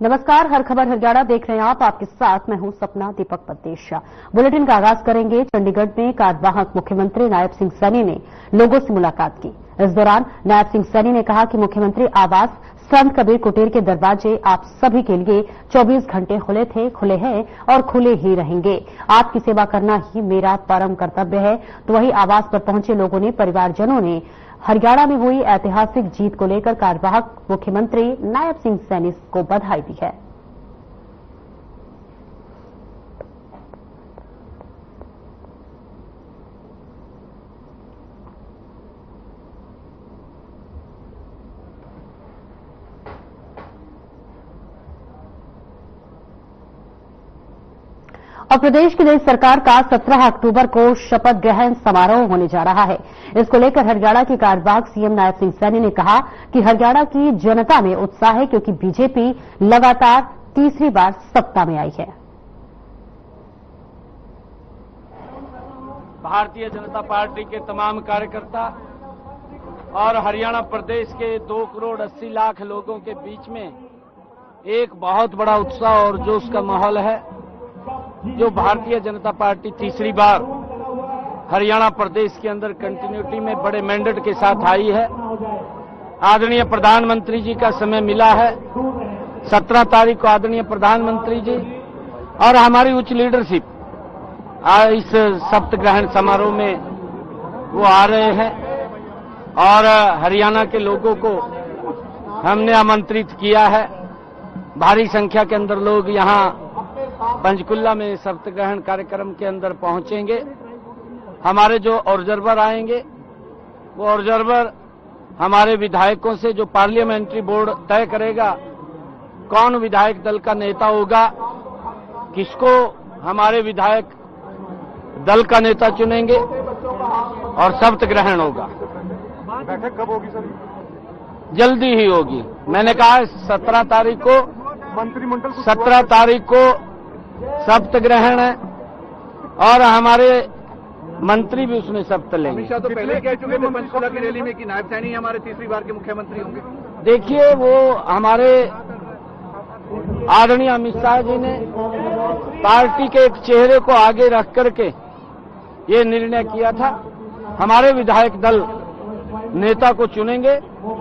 नमस्कार, हर खबर हरियाणा देख रहे हैं आप। आपके साथ मैं हूं सपना दीपक पत्तेशा। बुलेटिन का आगाज करेंगे। चंडीगढ़ में कार्यवाहक मुख्यमंत्री नायब सिंह सैनी ने लोगों से मुलाकात की। इस दौरान नायब सिंह सैनी ने कहा कि मुख्यमंत्री आवास संत कबीर कुटीर के दरवाजे आप सभी के लिए 24 घंटे खुले हैं और खुले ही रहेंगे। आपकी सेवा करना ही मेरा परम कर्तव्य है। तो वहीं आवास पर पहुंचे लोगों ने, परिवारजनों ने हरियाणा में हुई ऐतिहासिक जीत को लेकर कार्यवाहक मुख्यमंत्री नायब सिंह सैनी को बधाई दी है। और प्रदेश की नई सरकार का 17 अक्टूबर को शपथ ग्रहण समारोह होने जा रहा है। इसको लेकर हरियाणा के कार्यवाहक सीएम नायब सिंह सैनी ने कहा कि हरियाणा की जनता में उत्साह है, क्योंकि बीजेपी लगातार तीसरी बार सत्ता में आई है। भारतीय जनता पार्टी के तमाम कार्यकर्ता और हरियाणा प्रदेश के 2 करोड़ 80 लाख लोगों के बीच में एक बहुत बड़ा उत्साह और जोश का माहौल है। जो भारतीय जनता पार्टी तीसरी बार हरियाणा प्रदेश के अंदर कंटिन्यूटी में बड़े मैंडेट के साथ आई है। आदरणीय प्रधानमंत्री जी का समय मिला है। 17 तारीख को आदरणीय प्रधानमंत्री जी और हमारी उच्च लीडरशिप इस शपथ ग्रहण समारोह में वो आ रहे हैं और हरियाणा के लोगों को हमने आमंत्रित किया है। भारी संख्या के अंदर लोग यहां पंचकुला में शपथ ग्रहण कार्यक्रम के अंदर पहुंचेंगे। हमारे जो ऑब्जर्वर आएंगे वो ऑब्जर्वर हमारे विधायकों से, जो पार्लियामेंट्री बोर्ड तय करेगा कौन विधायक दल का नेता होगा, किसको हमारे विधायक दल का नेता चुनेंगे और शपथ ग्रहण होगा। बैठक कब होगी सर? जल्दी ही होगी। मैंने कहा 17 तारीख को मंत्रिमंडल 17 तारीख को शपथ ग्रहण है और हमारे मंत्री भी उसमें शपथ लेंगे। अमित शाह तो पहले कह चुके थे पंचकुला की रैली में कि नायब सैनी हमारे तीसरी बार के मुख्यमंत्री होंगे। देखिए, वो हमारे आदरणीय अमित शाह जी ने पार्टी के एक चेहरे को आगे रख करके ये निर्णय किया था। हमारे विधायक दल नेता को चुनेंगे,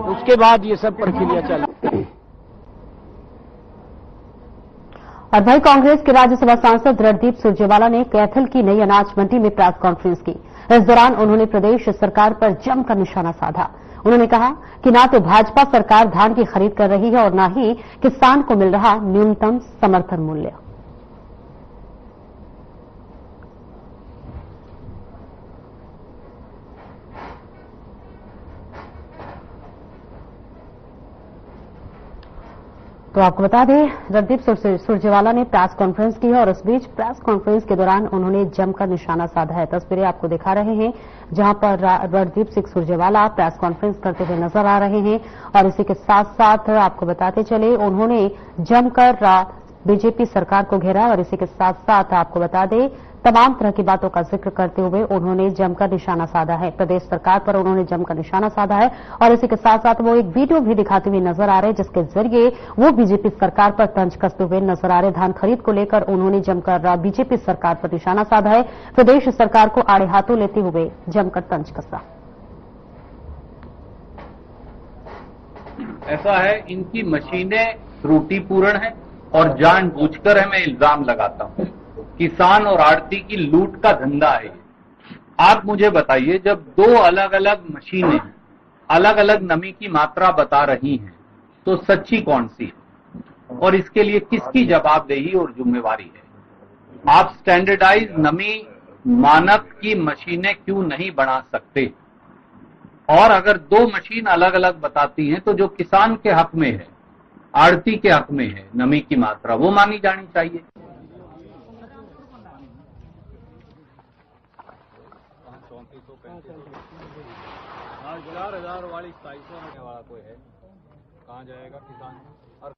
उसके बाद ये सब प्रक्रिया चलेगी। और भाई कांग्रेस के राज्यसभा सांसद रणदीप सुरजेवाला ने कैथल की नई अनाज मंडी में प्रेस कॉन्फ्रेंस की। इस दौरान उन्होंने प्रदेश सरकार पर जमकर निशाना साधा। उन्होंने कहा कि ना तो भाजपा सरकार धान की खरीद कर रही है और ना ही किसान को मिल रहा न्यूनतम समर्थन मूल्य। तो आपको बता दें, रणदीप सुरजेवाला ने प्रेस कॉन्फ्रेंस की है और इस बीच प्रेस कॉन्फ्रेंस के दौरान उन्होंने जमकर निशाना साधा है। तस्वीरें आपको दिखा रहे हैं जहां पर रणदीप सिंह सुरजेवाला प्रेस कॉन्फ्रेंस करते हुए नजर आ रहे हैं। और इसी के साथ साथ आपको बताते चले, उन्होंने जमकर बीजेपी सरकार को घेरा और इसी के साथ साथ आपको बता दें, तमाम तरह की बातों का जिक्र करते हुए उन्होंने जमकर निशाना साधा है। प्रदेश सरकार पर उन्होंने जमकर निशाना साधा है और इसी के साथ साथ वो एक वीडियो भी दिखाते हुए नजर आ रहे हैं, जिसके जरिए वो बीजेपी सरकार पर तंज कसते हुए नजर आ रहे। धान खरीद को लेकर उन्होंने जमकर बीजेपी सरकार पर निशाना साधा है। प्रदेश सरकार को आड़े हाथों लेते हुए जमकर तंज कसा। ऐसा है, इनकी मशीनें त्रुटिपूर्ण है और जानबूझकर मैं इल्जाम लगाता हूं। किसान और आड़ती की लूट का धंधा है। आप मुझे बताइए, जब 2 अलग अलग मशीनें अलग अलग नमी की मात्रा बता रही हैं, तो सच्ची कौन सी है और इसके लिए किसकी जवाबदेही और जिम्मेवारी है? आप स्टैंडर्डाइज नमी मानक की मशीनें क्यों नहीं बना सकते? और अगर 2 मशीन अलग अलग बताती हैं, तो जो किसान के हक में है, आड़ती के हक में है नमी की मात्रा, वो मानी जानी चाहिए। 4000 वाली 250 होने वाला कोई है, कहाँ जाएगा किसान? और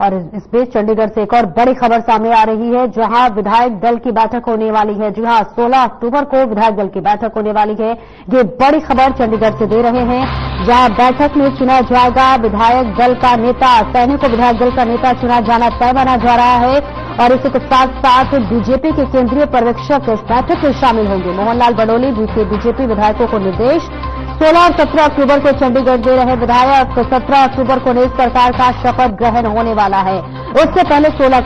और इस बीच चंडीगढ़ से एक और बड़ी खबर सामने आ रही है, जहां विधायक दल की बैठक होने वाली है। जी हां, 16 अक्टूबर को विधायक दल की बैठक होने वाली है। ये बड़ी खबर चंडीगढ़ से दे रहे हैं, जहां बैठक में चुना जाएगा विधायक दल का नेता। सैनी को विधायक दल का नेता चुना जाना तय माना जा रहा है और इसी के साथ साथ बीजेपी के केंद्रीय पर्यवेक्षक इस बैठक में शामिल होंगे। मोहनलाल बडोली बीजेपी विधायकों को निर्देश। 16 और 17 अक्टूबर को चंडीगढ़ दे रहे विधायक। 17 अक्टूबर को नई सरकार का शपथ ग्रहण होने वाला है। उससे पहले 16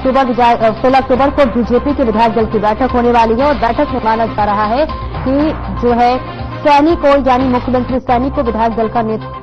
अक्टूबर को बीजेपी के विधायक दल की बैठक होने वाली है और बैठक में माना जा रहा है कि जो है सैनी को यानी मुख्यमंत्री सैनी को विधायक दल का नेता।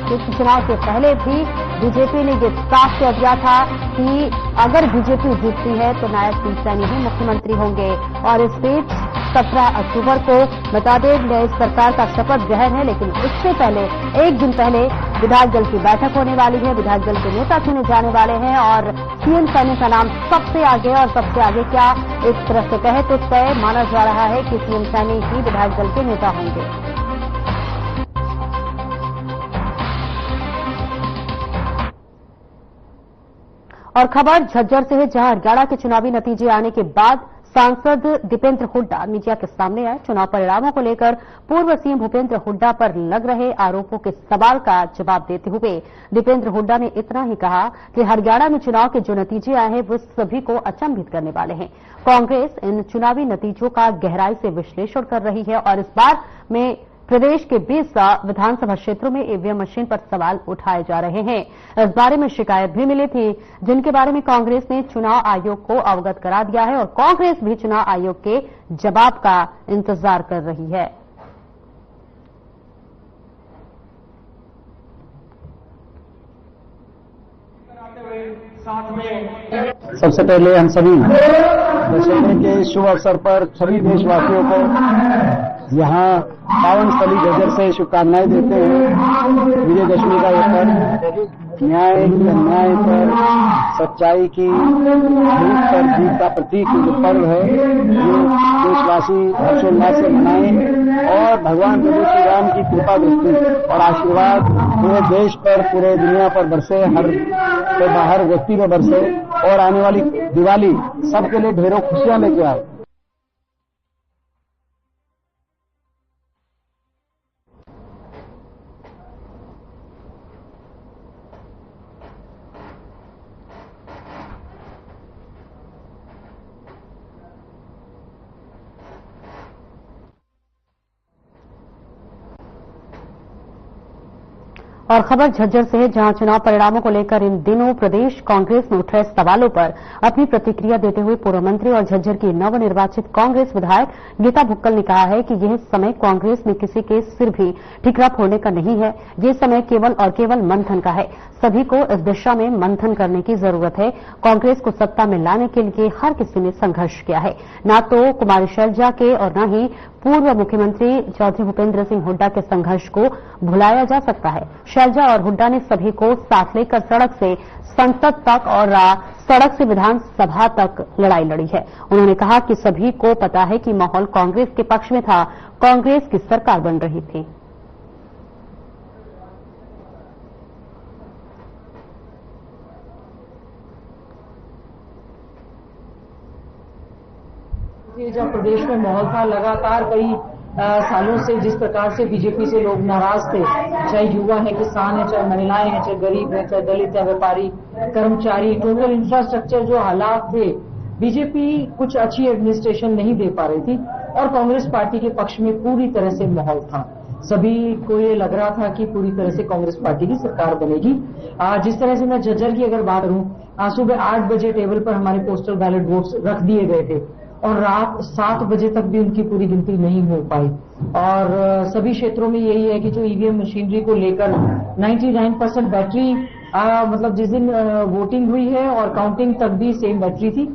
चुनाव से पहले भी बीजेपी ने ये साफ कह दिया था कि अगर बीजेपी जीतती है तो नायब सिंह सैनी ही मुख्यमंत्री होंगे। और इस बीच 17 अक्टूबर को बता दें नई सरकार का शपथ ग्रहण है, लेकिन उससे पहले एक दिन पहले विधायक दल की बैठक होने वाली है। विधायक दल के नेता चुने जाने वाले हैं और सीएम सैनी का नाम सबसे आगे, और सबसे आगे क्या एक तरह से कहे तो तय माना जा रहा है कि सीएम सैनी ही विधायक दल के नेता होंगे। और खबर झज्जर से है, जहां हरियाणा के चुनावी नतीजे आने के बाद सांसद दीपेंद्र हुड्डा मीडिया के सामने आए। चुनाव परिणामों को लेकर पूर्व सीएम भूपेंद्र हुड्डा पर लग रहे आरोपों के सवाल का जवाब देते हुए दीपेंद्र हुड्डा ने इतना ही कहा कि हरियाणा में चुनाव के जो नतीजे आए हैं वो सभी को अचंभित करने वाले हैं। कांग्रेस इन चुनावी नतीजों का गहराई से विश्लेषण कर रही है और इस बार में प्रदेश के 20 विधानसभा क्षेत्रों में ईवीएम मशीन पर सवाल उठाए जा रहे हैं। इस बारे में शिकायत भी मिली थी, जिनके बारे में कांग्रेस ने चुनाव आयोग को अवगत करा दिया है और कांग्रेस भी चुनाव आयोग के जवाब का इंतजार कर रही है। सबसे पहले हम सभी दशहरे के शुभ अवसर पर सभी देशवासियों को यहाँ पावन स्थली झज्जर से शुभकामनाएं देते हैं। विजयदशमी का यह पर्व न्याय अन्याय पर सच्चाई की जीत पर जीत का प्रतीक जो पर्व है, ये देशवासी हर्षोल्लास से मनाएं और भगवान प्रभु श्री राम की कृपा दृष्टि और आशीर्वाद पूरे देश पर पूरे दुनिया पर बरसे, हर से बाहर व्यक्ति में बरसे और आने वाली दिवाली सबके लिए ढेरों खुशियां लेके आए। और खबर झज्जर से है, जहां चुनाव परिणामों को लेकर इन दिनों प्रदेश कांग्रेस में उठ रहे सवालों पर अपनी प्रतिक्रिया देते हुए पूर्व मंत्री और झज्जर की नवनिर्वाचित कांग्रेस विधायक गीता भुक्कल ने कहा है कि यह समय कांग्रेस में किसी के सिर भी ठिकरा फोड़ने का नहीं है। ये समय केवल और केवल मंथन का है। सभी को इस दिशा में मंथन करने की जरूरत है। कांग्रेस को सत्ता में लाने के लिए हर किसी ने संघर्ष किया है। न तो कुमारी शैलजा के और न ही पूर्व मुख्यमंत्री चौधरी भूपेंद्र सिंह हुड्डा के संघर्ष को भुलाया जा सकता है। शैलजा और हुड्डा ने सभी को साथ लेकर सड़क से संसद तक और सड़क से विधानसभा तक लड़ाई लड़ी है। उन्होंने कहा कि सभी को पता है कि माहौल कांग्रेस के पक्ष में था, कांग्रेस की सरकार बन रही थी। जब प्रदेश में माहौल था, लगातार कई सालों से जिस प्रकार से बीजेपी से लोग नाराज थे, चाहे युवा है, किसान है, चाहे महिलाएं हैं, चाहे गरीब है, चाहे दलित है, व्यापारी, कर्मचारी, टोटल इंफ्रास्ट्रक्चर जो हालात थे, बीजेपी कुछ अच्छी एडमिनिस्ट्रेशन नहीं दे पा रही थी और कांग्रेस पार्टी के पक्ष में पूरी तरह से माहौल था। सभी को ये लग रहा था कि पूरी तरह से कांग्रेस पार्टी की सरकार बनेगी। जिस तरह से मैं झज्जर की अगर बात करूं, सुबह 8 बजे टेबल पर हमारे पोस्टल बैलेट वोट्स रख दिए गए थे और रात 7 बजे तक भी उनकी पूरी गिनती नहीं हो पाई। और सभी क्षेत्रों में यही है कि जो ईवीएम मशीनरी को लेकर 99% बैटरी मतलब जिस दिन वोटिंग हुई है और काउंटिंग तक भी सेम बैटरी थी।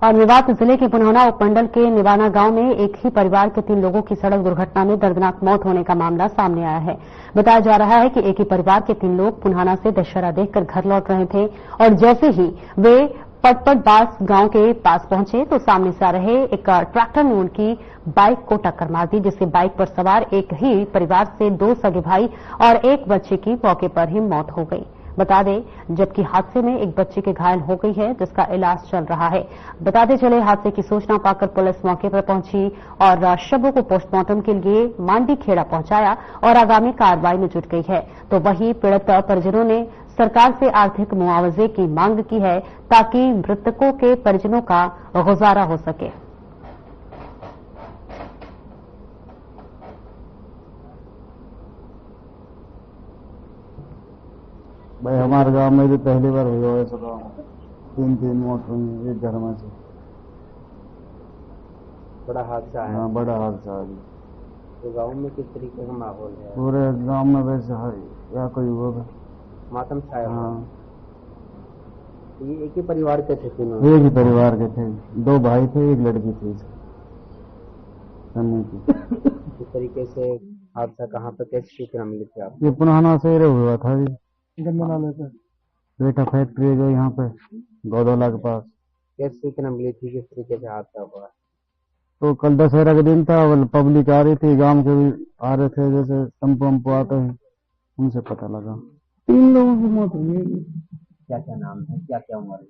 और मेवात जिले के पुनौना उपमंडल के निवाना गांव में एक ही परिवार के 3 लोगों की सड़क दुर्घटना में दर्दनाक मौत होने का मामला सामने आया है। बताया जा रहा है कि एक ही परिवार के 3 लोग पुनौना से दशहरा देखकर घर लौट रहे थे और जैसे ही वे पटपट बास गांव के पास पहुंचे तो सामने से आ रहे एक ट्रैक्टर ने उनकी बाइक को टक्कर मार दी, जिससे बाइक पर सवार एक ही परिवार से 2 सगे भाई और एक बच्चे की मौके पर ही मौत हो गई। बता दें, जबकि हादसे में एक बच्चे के घायल हो गई है, जिसका इलाज चल रहा है। बताते चले, हादसे की सूचना पाकर पुलिस मौके पर पहुंची और शवों को पोस्टमार्टम के लिए मांडी खेड़ा पहुंचाया और आगामी कार्रवाई में जुट गई है। तो वहीं पीड़ित परिजनों ने सरकार से आर्थिक मुआवजे की मांग की है, ताकि मृतकों के परिजनों का गुजारा हो सके। भाई हमारे गांव में भी पहली बार हुआ है, सब 3 मौत हुई एक घर में से। बड़ा हादसा है। हाँ, बड़ा हादसा है। तो गांव में किस तरीके का माहौल है? पूरे गांव में वैसे या कोई हुआ मातम छाया हुआ। हाँ, ये एक ही परिवार के थे तीनों? एक ही परिवार के थे, 2 भाई थे, एक लड़की थी सन्नी की। किस तरीके से हादसा, कहाँ पर कैसे सूचना मिली थी आपको? ये पुनहाना से हुआ था जी, बेटा फैक्ट्री जो यहाँ पे गौदौला के पास। कैसे सूचना मिली थी, किस तरीके से हादसा हुआ? तो कल दशहरा का दिन था, पब्लिक आ रही थी, गांव के भी आ रहे थे, जैसे टम्पो वम्पो आते हैं, उनसे पता लगा 3 लोगों की मौत हुई है। क्या क्या नाम है, क्या क्या उम्र है?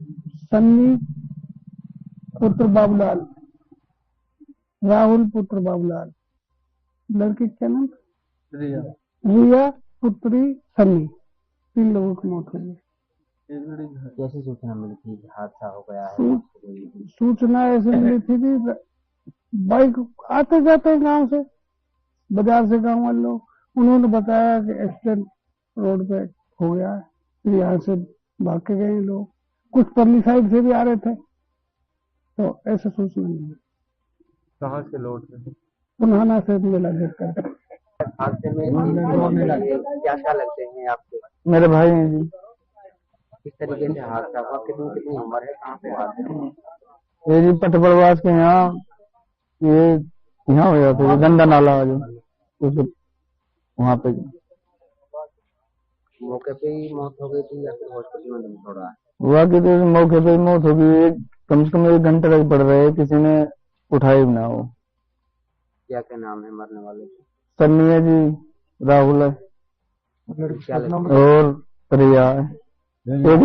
सन्नी पुत्र बाबूलाल, राहुल पुत्र बाबूलाल, लड़की क्या नाम? रिया पुत्री सन्नी। 3 लोगों की मौत हुई है। कैसी सूचना मिली थी कि हादसा हो गया है? सूचना ऐसे मिली थी कि बाइक आते जाते गांव से, बाजार से गांव वाले लोग, उन्होंने बताया कि एक्सीडेंट रोड पे हो गया है। फिर यहाँ से भाग के गए लोग, कुछ परली साइड से भी आ रहे थे, तो ऐसे सूचना मिली। कहाँ से लौट रहे? पुनहाना से मेला देख कर। हादसे में क्या क्या लगते हैं आपके? मेरे भाई हैं जी। किस तरीके से हादसा हुआ, कितनी उम्र है, कहाँ पे हादसा? ये जी पटपड़वास के यहाँ, ये यहाँ हो जाता है गंदा नाला जो वहाँ पे। मौके पे ही मौत हो गई थी या फिर हॉस्पिटल में दम तोड़ा? हुआ कि तो मौके पे ही मौत हो गई। कम से कम 1 घंटे तक पड़ रहे, किसी ने उठाई भी ना हो। क्या क्या नाम है मरने वाले? सन्नी है जी, राहुल है और रिया है। एक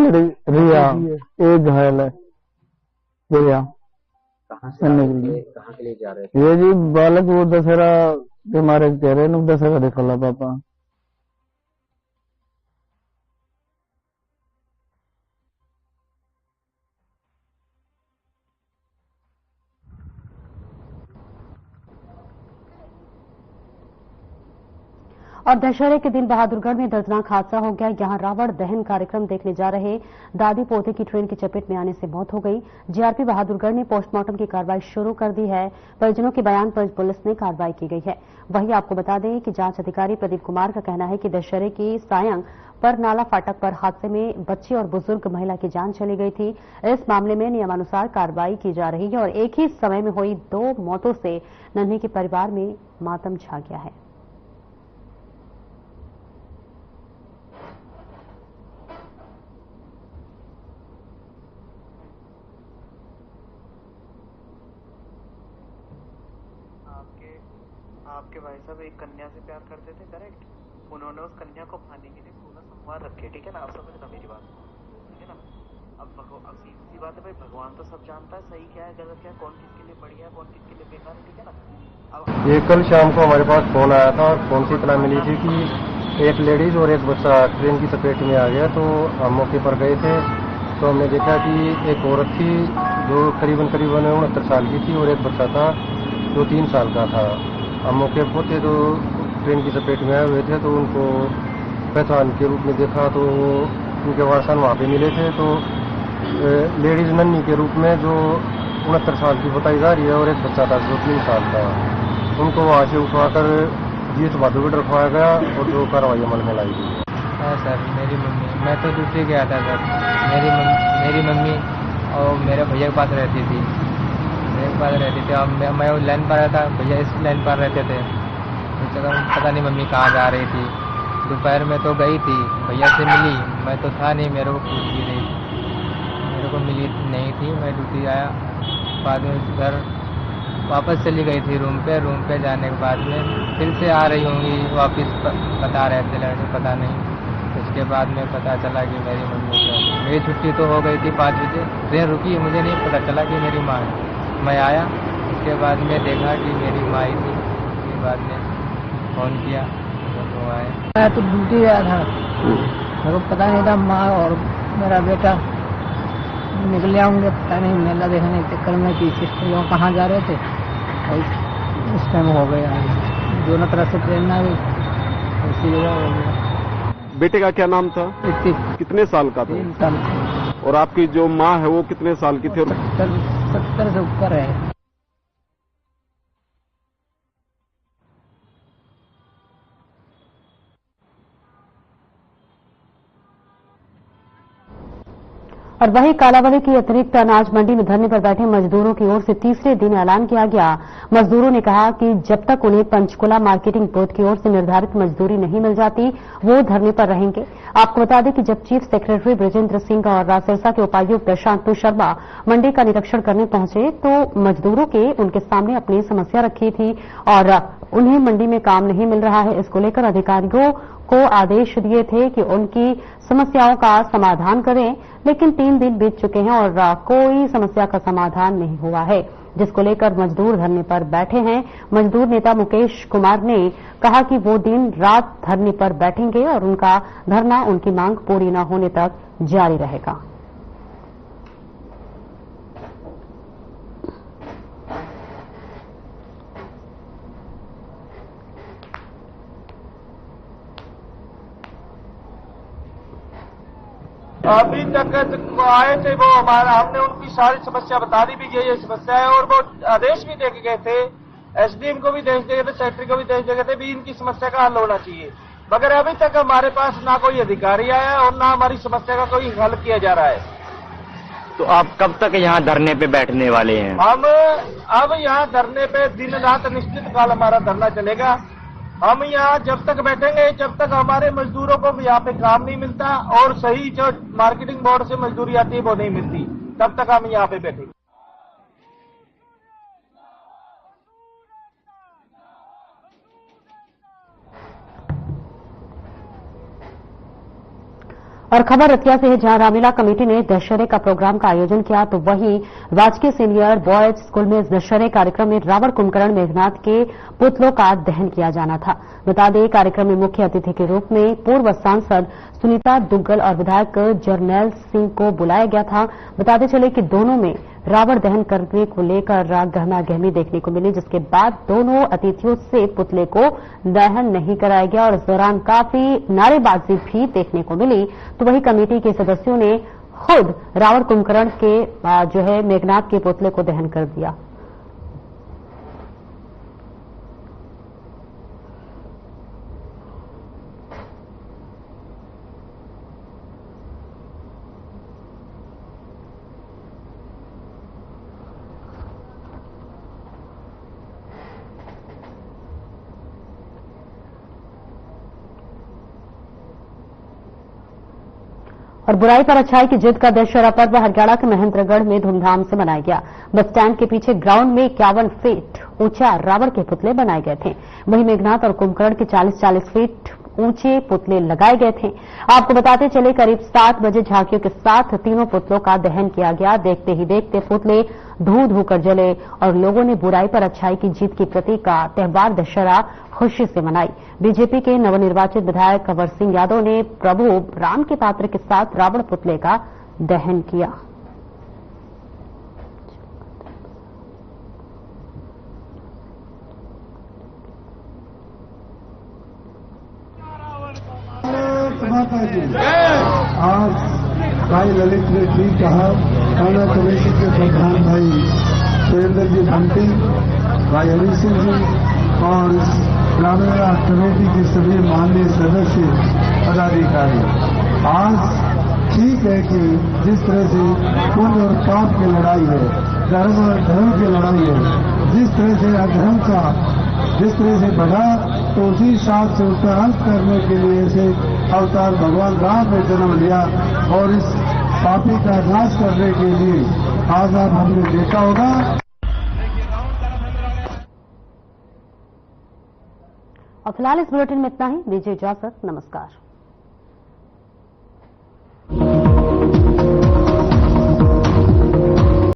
रिया, एक घायल है रिया। कहाँ के लिए जा रहे थे? ये जी बालक वो दशहरा के मारे कह रहे हैं, दशहरा देखा पापा। और दशहरे के दिन बहादुरगढ़ में दर्दनाक हादसा हो गया। यहां रावण दहन कार्यक्रम देखने जा रहे दादी पोते की ट्रेन की चपेट में आने से मौत हो गई। जीआरपी बहादुरगढ़ ने पोस्टमार्टम की कार्रवाई शुरू कर दी है। परिजनों के बयान पर पुलिस ने कार्रवाई की गई है। वहीं आपको बता दें कि जांच अधिकारी प्रदीप कुमार का कहना है कि दशहरे की सायं पर नाला फाटक पर हादसे में बच्चे और बुजुर्ग महिला की जान चली गई थी। इस मामले में नियमानुसार कार्रवाई की जा रही है और एक ही समय में हुई 2 मौतों से नन्ही के परिवार में मातम छा गया है। आपके भाई साहब एक कन्या से प्यार करते थे, करेक्ट? उन्होंने उस कन्या को पाने के लिए पूरा संवार रखे, ठीक है ना? आप समझना मेरी बात, ठीक है ना? अब सीधी बात है भाई, भगवान तो सब जानता है सही क्या है गलत क्या है, कौन किसके लिए बढ़िया है, कौन किसके लिए बेकार है, ठीक है ना? अब ये कल शाम को हमारे पास फोन आया था और फोन से इतना मिली थी कि एक लेडीज और एक बच्चा ट्रेन की चपेट में आ गया। तो हम मौके पर गए थे तो हमने देखा कि एक औरत थी जो करीबन 69 साल की थी और एक बच्चा था जो 3 साल का था। हम मौके पर पहुंचे तो ट्रेन की चपेट में आए हुए थे, तो उनको पहचान के रूप में देखा तो उनके वारसान वहाँ पे मिले थे। तो लेडीज नन्ही के रूप में जो 69 साल की बताई जा रही है और एक बच्चा था जो 3 साल का, उनको वहाँ से उठवाकर जीएस बहादुरगढ़ रखवाया गया और जो कार्रवाई अमल में लाई गई। हाँ सर, मेरी मम्मी, मैं तो ड्यूटी गया था सर। मेरी मम्मी और मेरे भैया के पास रहती थी, अब मैं उस लाइन पर रहता, भैया इस लाइन पर रहते थे। तो पता नहीं मम्मी कहाँ जा रही थी। दोपहर में तो गई थी, भैया से मिली, मैं तो था नहीं, मेरे को पूछ भी नहीं, मेरे को को मिली नहीं थी। मैं ड्यूटी आया, बाद में घर वापस चली गई थी रूम पे जाने के बाद में फिर से आ रही होंगी वापस, बता रहे थे लड़के, पता नहीं। उसके बाद में पता चला कि मेरी मम्मी को, मेरी छुट्टी तो हो गई थी 5 बजे, ट्रेन रुकी, मुझे नहीं पता चला कि मेरी माँ है। मैं आया, उसके बाद में देखा कि मेरी माँ ही थी। उसके बाद में फ़ोन किया तो आए। मैं तो ड्यूटी गया था, मेरे को पता नहीं था माँ और मेरा बेटा निकले होंगे, पता नहीं, मेला देखने के चक्कर में कि सिस्टर कहाँ जा रहे थे और उस टाइम हो गया, दोनों तरफ से ट्रेन आ गई, उसी जगह हो गया। बेटे का क्या नाम था? कितने साल का था? 3 साल। और आपकी जो माँ है वो कितने साल की थी? 70 से ऊपर है। और वहीं कालावली की अतिरिक्त अनाज मंडी में धरने पर बैठे मजदूरों की ओर से तीसरे दिन ऐलान किया गया। मजदूरों ने कहा कि जब तक उन्हें पंचकुला मार्केटिंग बोर्ड की ओर से निर्धारित मजदूरी नहीं मिल जाती, वो धरने पर रहेंगे। आपको बता दें कि जब चीफ सेक्रेटरी ब्रजेंद्र सिंह और सिरसा के उपायुक्त शांतनु शर्मा मंडी का निरीक्षण करने पहुंचे तो मजदूरों के उनके सामने अपनी समस्या रखी थी और उन्हें मंडी में काम नहीं मिल रहा है। इसको लेकर अधिकारियों को आदेश दिए थे कि उनकी समस्याओं का समाधान करें, लेकिन 3 दिन बीत चुके हैं और कोई समस्या का समाधान नहीं हुआ है, जिसको लेकर मजदूर धरने पर बैठे हैं। मजदूर नेता मुकेश कुमार ने कहा कि वो दिन रात धरने पर बैठेंगे और उनका धरना उनकी मांग पूरी न होने तक जारी रहेगा। अभी तक आए थे वो हमारा, हमने उनकी सारी समस्या बता दी भी ये समस्या है और वो आदेश भी दे के गए थे, एसडीएम को भी देश दे गए थे, सेक्रेटरी को भी देश दे गए थे भी इनकी समस्या का हल होना चाहिए, मगर अभी तक हमारे पास ना कोई अधिकारी आया और ना हमारी समस्या का कोई हल किया जा रहा है। तो आप कब तक यहाँ धरने पे बैठने वाले हैं? हम अब यहाँ धरने पे दिन रात निश्चित काल हमारा धरना चलेगा। हम यहाँ जब तक बैठेंगे जब तक हमारे मजदूरों को यहाँ पे काम नहीं मिलता और सही जो मार्केटिंग बोर्ड से मजदूरी आती है वो नहीं मिलती, तब तक हम यहाँ पे बैठेंगे। और खबर रतिया से है, जहां रामलीला कमेटी ने दशहरे का प्रोग्राम का आयोजन किया तो वहीं राजकीय सीनियर बॉयज स्कूल में इस दशहरे कार्यक्रम में रावण कुंभकर्ण मेघनाथ के पुतलों का दहन किया जाना था। बता दें, कार्यक्रम में मुख्य अतिथि के रूप में पूर्व सांसद सुनीता दुग्गल और विधायक जरनैल सिंह को बुलाया गया था। बताते चले कि दोनों में रावण दहन करने को लेकर गहमा गहमी देखने को मिली, जिसके बाद दोनों अतिथियों से पुतले को दहन नहीं कराया गया और इस दौरान काफी नारेबाजी भी देखने को मिली। तो वही कमेटी के सदस्यों ने खुद रावण कुंभकर्ण के जो है मेघनाथ के पुतले को दहन कर दिया। और बुराई पर अच्छाई की जीत का दशहरा पर्व हरियाणा के महेंद्रगढ़ में धूमधाम से मनाया गया। बस स्टैंड के पीछे ग्राउंड में 51 फीट ऊंचा रावण के पुतले बनाए गए थे। वहीं मेघनाथ और कुंभकर्ण के 40-40 फीट ऊंचे पुतले लगाए गए थे। आपको बताते चले, करीब 7 बजे झांकियों के साथ तीनों पुतलों का दहन किया गया। देखते ही देखते पुतले धू धू कर जले और लोगों ने बुराई पर अच्छाई की जीत की प्रतीक का त्यौहार दशहरा खुशी से मनाई। बीजेपी के नवनिर्वाचित विधायक कंवर सिंह यादव ने प्रभु राम के पात्र के साथ रावण पुतले का दहन किया। आज भाई ललित ने ठीक कहा, थाना कमेटी के प्रधान भाई सुरेंद्र जी बंटी, भाई हरि सिंह जी और रामलीला कमेटी के सभी माननीय सदस्य पदाधिकारी। आज ठीक है कि जिस तरह से पुण्य और पाप की लड़ाई है, धर्म और धर्म की लड़ाई है, जिस तरह से अधर्म का जिस तरह से बढ़ा तो उसी हिसाब से उसका अंत करने के लिए से अवतार भगवान राम ने जन्म लिया और इस पार्टी का नाश करने के लिए आज आप हमने देखा होगा। और फिलहाल इस बुलेटिन में इतना ही। दीजिए इजाजत, नमस्कार।